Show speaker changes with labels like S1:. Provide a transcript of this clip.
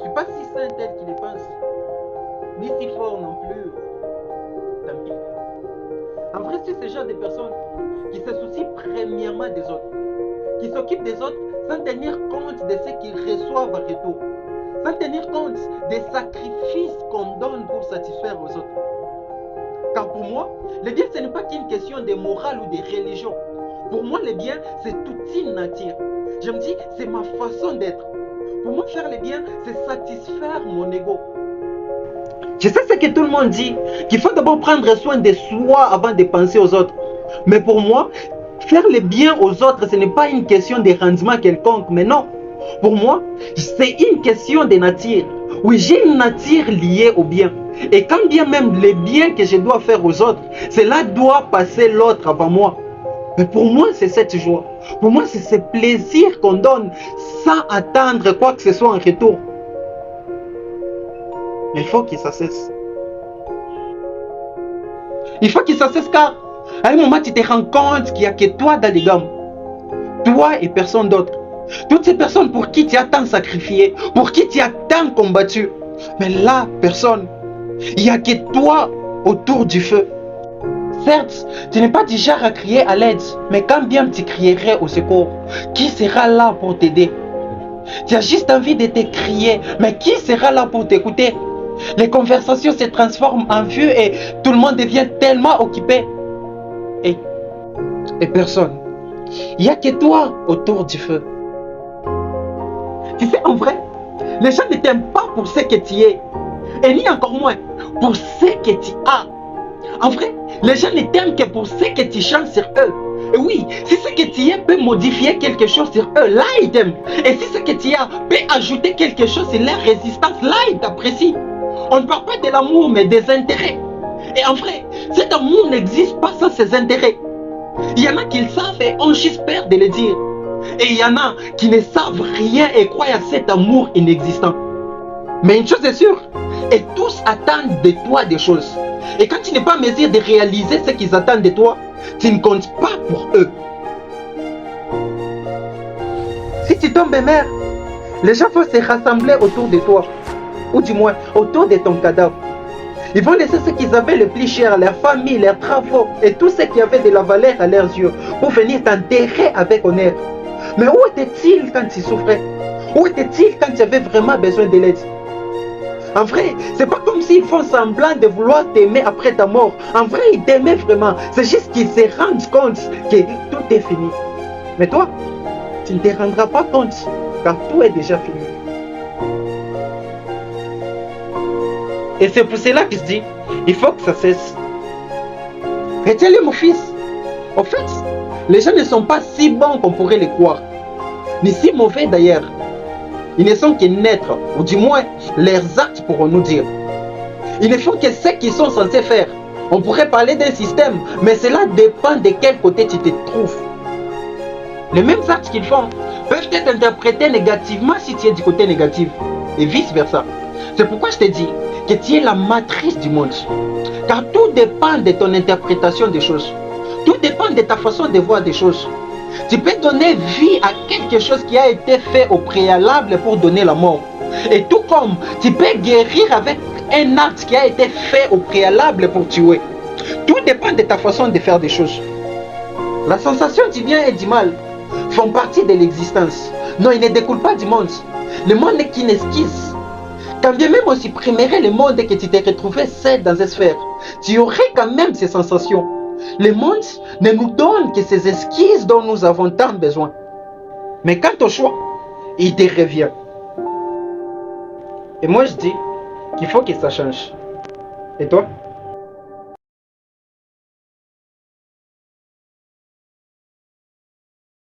S1: Je suis pas si sain tel qu'il les pense, ni si fort non plus. Tant pis. En vrai, c'est ce genre de personnes qui se soucient premièrement des autres, qui s'occupent des autres sans tenir compte de ce qu'ils reçoivent en retour, sans tenir compte des sacrifices qu'on donne pour satisfaire aux autres. Car pour moi, le bien, ce n'est pas qu'une question de morale ou de religion. Pour moi, le bien, c'est toute une nature. Je me dis, c'est ma façon d'être. Pour moi, faire le bien, c'est satisfaire mon ego. Je sais ce que tout le monde dit, qu'il faut d'abord prendre soin de soi avant de penser aux autres. Mais pour moi, faire le bien aux autres, ce n'est pas une question de rendement quelconque, mais non. Pour moi, c'est une question de nature. Oui, j'ai une nature liée au bien. Et quand bien même le bien que je dois faire aux autres, cela doit passer l'autre avant moi. Mais pour moi, c'est cette joie. Pour moi, c'est ce plaisir qu'on donne sans attendre quoi que ce soit en retour. Mais il faut que ça cesse. Il faut que ça cesse car à un moment, tu te rends compte qu'il n'y a que toi dans les gammes. Toi et personne d'autre. Toutes ces personnes pour qui tu as tant sacrifié, pour qui tu as tant combattu. Mais là, personne. Il n'y a que toi autour du feu. Certes, tu n'es pas du genre à crier à l'aide, mais quand bien tu crierais au secours, qui sera là pour t'aider? Tu as juste envie de te crier, mais qui sera là pour t'écouter? Les conversations se transforment en vieux et tout le monde devient tellement occupé. Et personne. Il n'y a que toi autour du feu. Tu sais, en vrai, les gens ne t'aiment pas pour ce que tu es, et ni encore moins pour ce que tu as. En vrai, les gens ne t'aiment que pour ce que tu chantes sur eux. Et oui, si ce que tu es peut modifier quelque chose sur eux, là ils t'aiment. Et si ce que tu as peut ajouter quelque chose sur leur résistance, là ils t'apprécient. On ne parle pas de l'amour, mais des intérêts. Et en vrai, cet amour n'existe pas sans ses intérêts. Il y en a qui le savent et ont juste peur de le dire. Et il y en a qui ne savent rien et croient à cet amour inexistant. Mais une chose est sûre, et tous attendent de toi des choses. Et quand tu n'es pas en mesure de réaliser ce qu'ils attendent de toi, tu ne comptes pas pour eux. Si tu tombes mère, les gens vont se rassembler autour de toi, ou du moins autour de ton cadavre. Ils vont laisser ce qu'ils avaient le plus cher, leur famille, leurs travaux et tout ce qui avait de la valeur à leurs yeux pour venir t'enterrer avec honneur. Mais où était-il quand tu souffrais? Où était-il quand tu avais vraiment besoin de l'aide? En vrai, c'est pas comme s'ils font semblant de vouloir t'aimer après ta mort. En vrai, ils t'aimaient vraiment. C'est juste qu'ils se rendent compte que tout est fini. Mais toi, tu ne te rendras pas compte car tout est déjà fini. Et c'est pour cela qu'il se dit, il faut que ça cesse. Retiens-le mon fils. En fait, les gens ne sont pas si bons qu'on pourrait les croire. Ni si mauvais d'ailleurs. Ils ne sont que naître, ou du moins leurs actes pourront nous dire. Ils ne font que ce qu'ils sont censés faire. On pourrait parler d'un système, mais cela dépend de quel côté tu te trouves. Les mêmes actes qu'ils font peuvent être interprétés négativement si tu es du côté négatif, et vice versa. C'est pourquoi je te dis que tu es la matrice du monde. Car tout dépend de ton interprétation des choses. Tout dépend de ta façon de voir des choses. Tu peux donner vie à quelque chose qui a été fait au préalable pour donner la mort. Et tout comme tu peux guérir avec un acte qui a été fait au préalable pour tuer. Tout dépend de ta façon de faire des choses. La sensation du bien et du mal font partie de l'existence. Non, il ne découle pas du monde. Le monde n'est qu'une esquisse. Quand bien même on supprimerait le monde et que tu te retrouvais seul dans cette sphère, tu aurais quand même ces sensations. Le monde ne nous donne que ces esquisses dont nous avons tant besoin. Mais quant au choix, il te revient. Et moi je dis qu'il faut que ça change. Et toi?